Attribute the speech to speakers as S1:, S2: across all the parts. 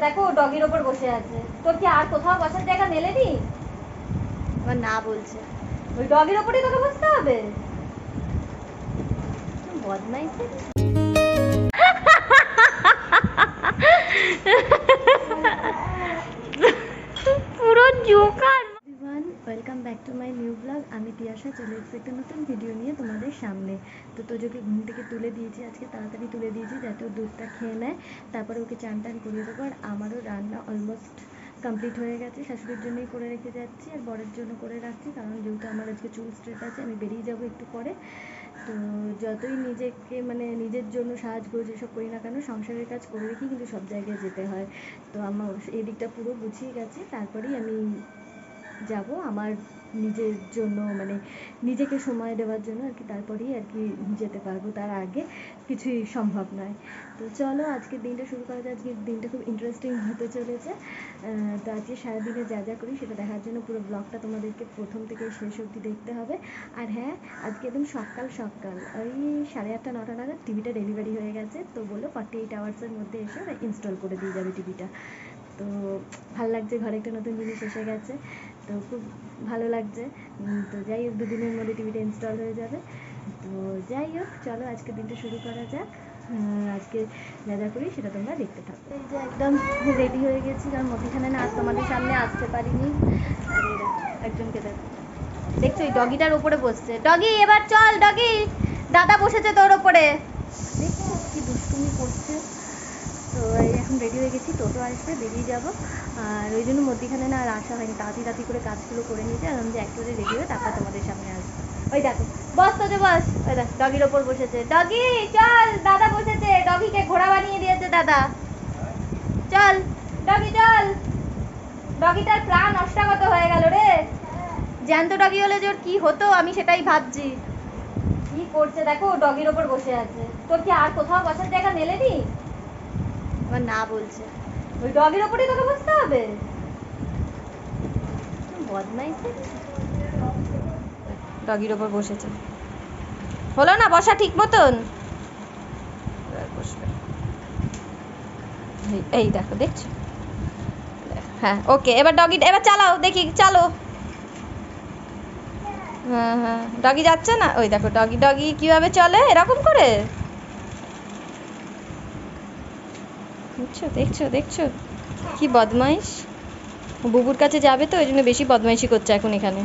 S1: দেখো ডগির ওপর বসে আছে। তোর কি আর কোথাও বসার জায়গা মেলেনি? আমার না বলছে ওই ডগির ওপরই তোকে বসতে হবে। বদমাইশি। পুরো Joker. Everyone, welcome back to my new blog. আমি তিয়াশা চলে এসেছি একটা নতুন ভিডিও নিয়ে তোমাদের সামনে। তো তোজোকে ঘুম থেকে তুলে দিয়েছি, আজকে তাড়াতাড়ি তুলে দিয়েছি যাতে ও দুধটা খেয়ে নেয়, তারপরে ওকে চান টান করিয়ে দেবো। আর আমারও রান্না অলমোস্ট কমপ্লিট হয়ে গেছে, শাশুড়ির জন্যই করে রেখে যাচ্ছি আর বরের জন্য করে রাখছি, কারণ যেহেতু আমার আজকে চুল স্ট্রেট আছে, আমি বেরিয়ে যাবো একটু পরে। তো যতই নিজেকে মানে নিজের জন্য সাজগোজ যেসব করি না কেন, সংসারের কাজ করে রেখেই কিন্তু সব জায়গায় যেতে হয়। তো আমার এই দিকটা পুরো গুছিয়ে গেছে, তারপরেই আমি যাব আমার নিজের জন্য, মানে নিজেকে সময় দেওয়ার জন্য আর কি, তারপরেই আর কি যেতে পারবো, তার আগে কিছুই সম্ভব নয়। তো চলো আজকের দিনটা শুরু করা যায়। আজকের দিনটা খুব ইন্টারেস্টিং হতে চলেছে। তো আজকে সারাদিনে যা যা করি সেটা দেখার জন্য পুরো ব্লগটা তোমাদেরকে প্রথম থেকে শেষ অবধি দেখতে হবে। আর হ্যাঁ, আজকে একদম সকাল সকাল ওই 8:30 9টা নাগাদ টিভিটা ডেলিভারি হয়ে গেছে। তো বললো 48 আওয়ার্সের মধ্যে এসে ইনস্টল করে দিয়ে যাবে টিভিটা। তো ভালো লাগছে, ঘরে একটা নতুন জিনিস এসে গেছে, তো খুব ভালো লাগছে। তো যাই হোক, দুদিনের মধ্যে টিভিটা ইনস্টল হয়ে যাবে। তো যাই হোক, চলো আজকের দিনটা শুরু করা যাক। আজকে যা যা করি সেটা তোমরা দেখতে থাকো। এই যে একদম রেডি হয়ে গেছি, কারণ মধ্যখানে না আজ তোমাদের সামনে আসতে পারিনি। আর এই দেখো একজনকে দেখো, দেখছো ওই ডগিটার উপরে বসছে। ডগি এবার চল, ডগি দাদা বসেছে তোর ওপরে, দেখছো কি দুষ্টুমি করছে। তো এই এখন রেডি হয়ে গেছি, টোটো আসবে, বেরিয়ে যাবো। আর ওই জন্য মধ্যখানে না আর আসা হয়নি, তাড়াতাড়ি করে কাজগুলো করে নিয়েছে, আর আমি যে একেবারে রেডি হয়ে তারপর তোমাদের সামনে আসবো। ওই দেখো বস, তো যে বস, ওই দেখ ডগির ওপর বসেছে। ডগি চল, দাদা বসেছে, ডগিকে ঘোড়া বানিয়ে দিয়েছে দাদা। চল ডগি চল। ডগিটার প্রাণ নষ্টাগত হয়ে গেল রে। জ্যান্ত ডগি হলে যে ওর কি হতো আমি সেটাই ভাবছি। কি করছে দেখো, ডগির ওপর বসে আছে। তোর কি আর কোথাও বসার জায়গা মেলেনি? আমার না বলছে ওই ডগের ওপরই তোকে বসতে হবে। বদমাইশি। ডগির ওপর বসেছে, হলো না বসা ঠিক মতন। বসবে, এই দেখো দেখছো। হ্যাঁ ওকে, এবার ডগি এবার চালাও দেখি, চালো। হ্যাঁ হ্যাঁ, ডগি যাচ্ছে না, ওই দেখো ডগি ডগি কিভাবে চলে এরকম করে। দেখছো দেখছো দেখছো কি বদমাইশ। বুবুর কাছে যাবে তো ওই জন্য বেশি বদমাইশি করছে এখন এখানে।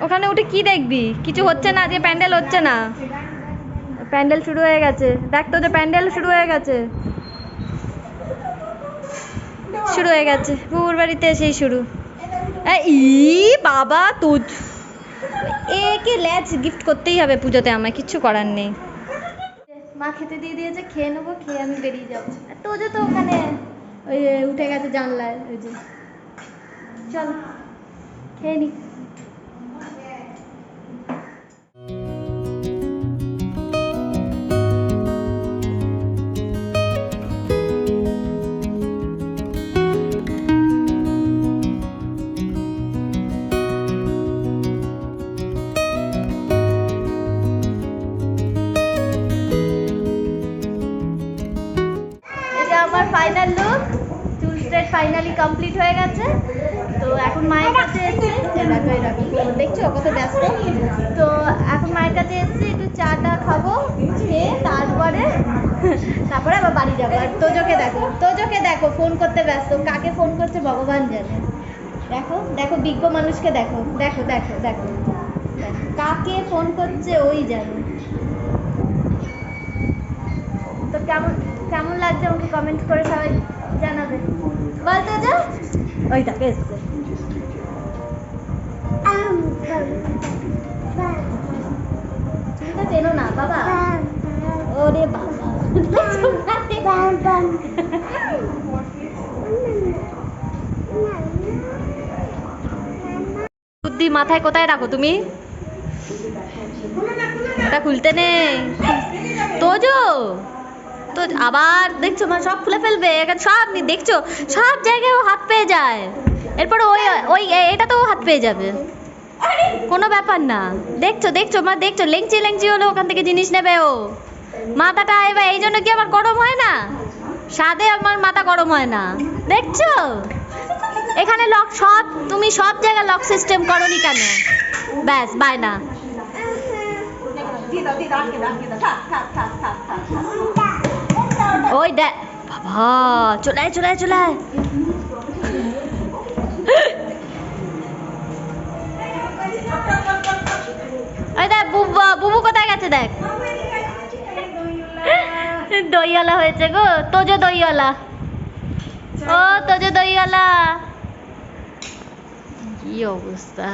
S1: ওখানে উঠে কি দেখবি, কিছু হচ্ছে না, যে প্যান্ডেল হচ্ছে না। প্যান্ডেল শুরু হয়ে গেছে, দেখ তো যে প্যান্ডেল শুরু হয়ে গেছে, শুরু হয়ে গেছে বুবুর বাড়িতে এসেই শুরু। ই বাবা তুই, একে ল্যাচ গিফট করতেই হবে পুজোতে, আমায় কিচ্ছু করার নেই। মা খেতে দিয়ে দিয়েছে, খেয়ে নেবো, খেয়ে আমি বেরিয়ে যাবো। আর তোজো তো ওখানে ওই উঠে গেছে জানলায়, ওই যে চল খেয়ে নি। আমার ফাইনাল লুক, চুল স্ট্রেট ফাইনালি কমপ্লিট হয়ে গেছে। তো এখন মায়ের কাছে এসেছি, দেখছো কত ব্যস্ত। তো এখন মায়ের কাছে এসেছি, একটু চাটা খাবো, খেয়ে তারপরে আবার বাড়ি যাবো। আর তোজোকে দেখো, তোজোকে দেখো ফোন করতে ব্যস্ত, কাকে ফোন করছে ভগবান জানে। দেখো দেখো বিজ্ঞ মানুষকে দেখো, দেখো দেখো দেখো কাকে ফোন করছে ওই জানে। তো কেমন কেমন লাগছে আমাকে কমেন্ট করে সবাই জানাবে, বলতে যা। ওই তাকে এসছে, চুলটা চেনো না বাবা। ওরে বাবা, বুদ্ধি মাথায় কোথায় রাখো তুমি? ওটা খুলতে নেই তোজো। তো আবার দেখছো মা সব খুলে ফেলবে, সব দেখছো সব জায়গায় ও হাত পেয়ে যায়, এরপর ওই ওই এটা তো হাত পেয়ে যাবে, কোনো ব্যাপার না। দেখছো দেখছো মা, দেখছো লেংচি লেংচি হলে ওখান থেকে জিনিস নেবে ও। মাথাটা এবার এই জন্য কি আমার গরম হয় না, স্বাদে আমার মাথা গরম হয় না, দেখছো? এখানে লক সব, তুমি সব জায়গায় লক সিস্টেম করনি কেন? ব্যাস বায়না। ওই দেখ বাবা, চলে আয় চলে আয় চলে আয়। ওই দেখ বুবু, বুবু কোথায় গেছে দেখ। দইওয়ালা হয়েছে গো, তোজো দইওয়ালা। ও তোজো দইওয়ালা, কি অবস্থা।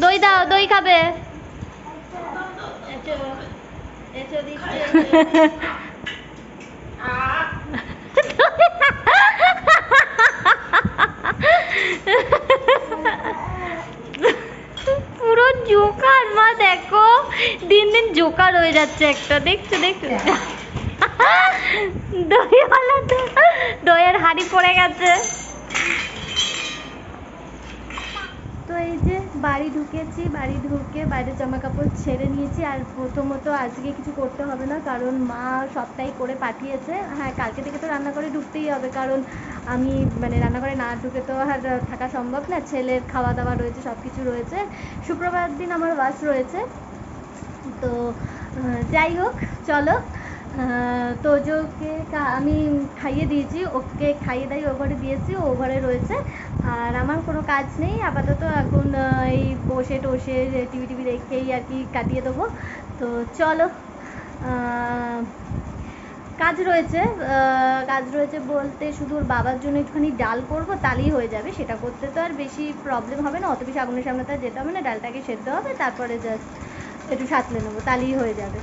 S1: দই দাও, দই খাবে। পুরো জোকার মা, দেখো দিন দিন জোকার হয়ে যাচ্ছে একটা, দেখছো দেখছো। দইওয়ালা তো দইয়ের হাঁড়ি পড়ে গেছে। তো এই যে বাড়ি ঢুকেছি, বাড়ি ঢুকে বাইরের জামা কাপড় ছেড়ে নিয়েছি। আর প্রথমত আজকে কিছু করতে হবে না, কারণ মা সবটাই করে পাঠিয়েছে। হ্যাঁ, কালকে থেকে তো রান্নাঘরে ঢুকতেই হবে, কারণ আমি মানে রান্নাঘরে না ঢুকে তো আর থাকা সম্ভব না। ছেলের খাওয়া দাওয়া রয়েছে, সব কিছু রয়েছে। শুক্রবার দিন আমার ওয়াশ রয়েছে। তো যাই হোক, চলো। তোজোকে আমি খাইয়ে দিয়েছি, ওকে খাইয়ে দাই ও ঘরে দিয়েছি, ও ঘরে রয়েছে। আর আমার কোনো কাজ নেই আপাতত এখন, এই বসে টসে টিভি টিভি দেখেই আর কি কাটিয়ে দেবো। তো চলো, কাজ রয়েছে। কাজ রয়েছে বলতে শুধু ওর বাবার জন্য একটুখানি ডাল করবো, তাহলেই হয়ে যাবে। সেটা করতে তো আর বেশি প্রবলেম হবে না, অত বেশি আগুনের সামনে তো আর যেতে হবে না। ডালটাকে সেদ্ধ হবে, তারপরে জাস্ট একটু সাঁতলে নেবো, তাহলেই হয়ে যাবে।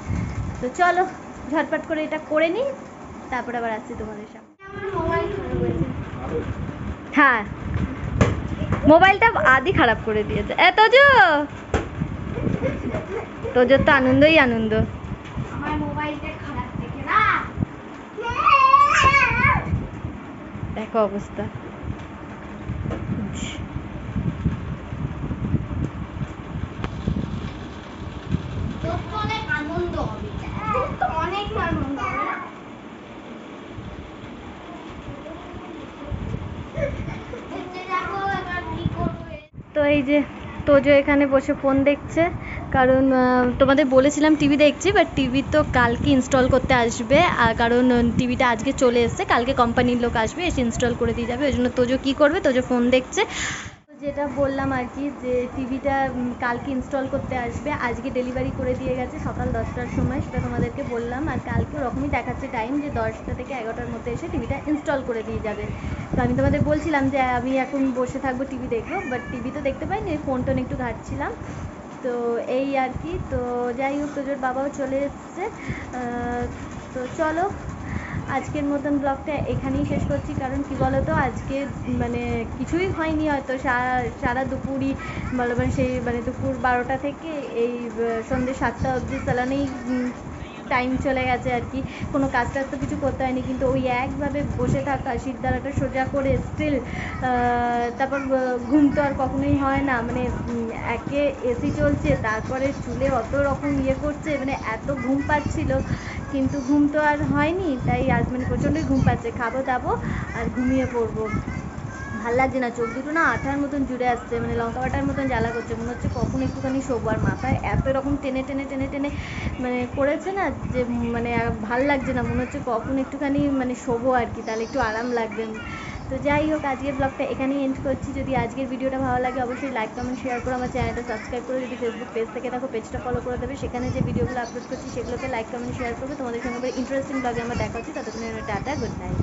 S1: তো চলো ঝটপট করে এটা করে নিই, তারপরে আবার আসছি তোমাদের সামনে। হ্যাঁ, মোবাইলটা আদি খারাপ করে দিয়েছে। তোজো, তোজোর তো আনন্দই আনন্দ। আমার মোবাইলটা খারাপ দেখে না, দেখো অবস্থা। অনেক আনন্দ হবে, অনেক আনন্দ হবে। তো এই যে তোজো এখানে বসে ফোন দেখছে, কারণ তোমাদের বলেছিলাম টিভি দেখছি, বাট টিভি তো কালকে ইনস্টল করতে আসবে। আর কারণ টিভিটা আজকে চলে এসছে, কালকে কোম্পানির লোক আসবে, এসে ইনস্টল করে দিয়ে যাবে। ওই জন্য তোজো কী করবে, তোজো ফোন দেখছে। যেটা বললাম আর কি, যে টিভিটা কালকে ইনস্টল করতে আসবে, আজকে ডেলিভারি করে দিয়ে গেছে সকাল 10টার সময়, সেটা তোমাদেরকে বললাম। আর কালকে ওরকমই দেখাচ্ছে টাইম, যে 10টা থেকে 11টার মধ্যে এসে টিভিটা ইনস্টল করে দিয়ে যাবে। তো আমি তোমাদের বলছিলাম যে আমি এখন বসে থাকবো টিভি দেখবো, বাট টিভি তো দেখতে পাইনি, ফোন টোন একটু ঘাঁটছিলাম। তো এই আর কি। তো যাই হোক, তোজোর বাবাও চলে এসছে। তো চলো, আজকের মতন ব্লগটা এখানেই শেষ করছি। কারণ কি বলো তো, আজকে মানে কিছুই হয়নি হয়তো, সারা দুপুরই বলো, মানে সেই মানে দুপুর 12টা থেকে এই সন্ধ্যে 7টা অবধি চালানেই টাইম চলে গেছে আর কি। কোনো কাজ টাজ তো কিছু করতে হয়নি, কিন্তু ওই একভাবে বসে থাকা, শিরদাঁড়াটা সোজা করে স্টিল, তারপর ঘুম তো আর কখনোই হয় না। মানে একে এসি চলছে, তারপরে চুলে অত রকম ইয়ে করছে, মানে এত ঘুম পাচ্ছিল, কিন্তু ঘুম তো আর হয়নি। তাই আজ মানে প্রচণ্ডই ঘুম পাচ্ছে, খাবো দাবো আর ঘুমিয়ে পড়বো। ভাল লাগছে না, চোখ দুটো না আঠার মতন জুড়ে আসছে, মানে লঙ্কা বাটার মতন জ্বালা করছে, মনে হচ্ছে কখন একটুখানি শোবো। আর মাথায় এত রকম টেনে টেনে টেনে টেনে মানে করেছে না, যে মানে ভাল লাগছে না, মনে হচ্ছে কখন একটুখানি মানে শোবো আর কি, তাহলে একটু আরাম লাগবে। তো যাই হোক, আজকের ব্লগটা এখানেই এন্ড করছি। যদি আজকের ভিডিওটা ভালো লাগে অবশ্যই লাইক কমেন্ট শেয়ার করো, আমার চ্যানেলটা সাবস্ক্রাইব করে, যদি ফেসবুক পেজ থেকে দেখো পেজটা ফলো করে দেবে। সেখানে যে ভিডিওগুলো আপলোড করছি সেগুলোকে লাইক কমেন্ট শেয়ার করবে। তোমাদের সঙ্গে ইন্টারেস্টিং ব্লগে আমার দেখা হচ্ছে, ততক্ষণের টাটা, গুড নাইট।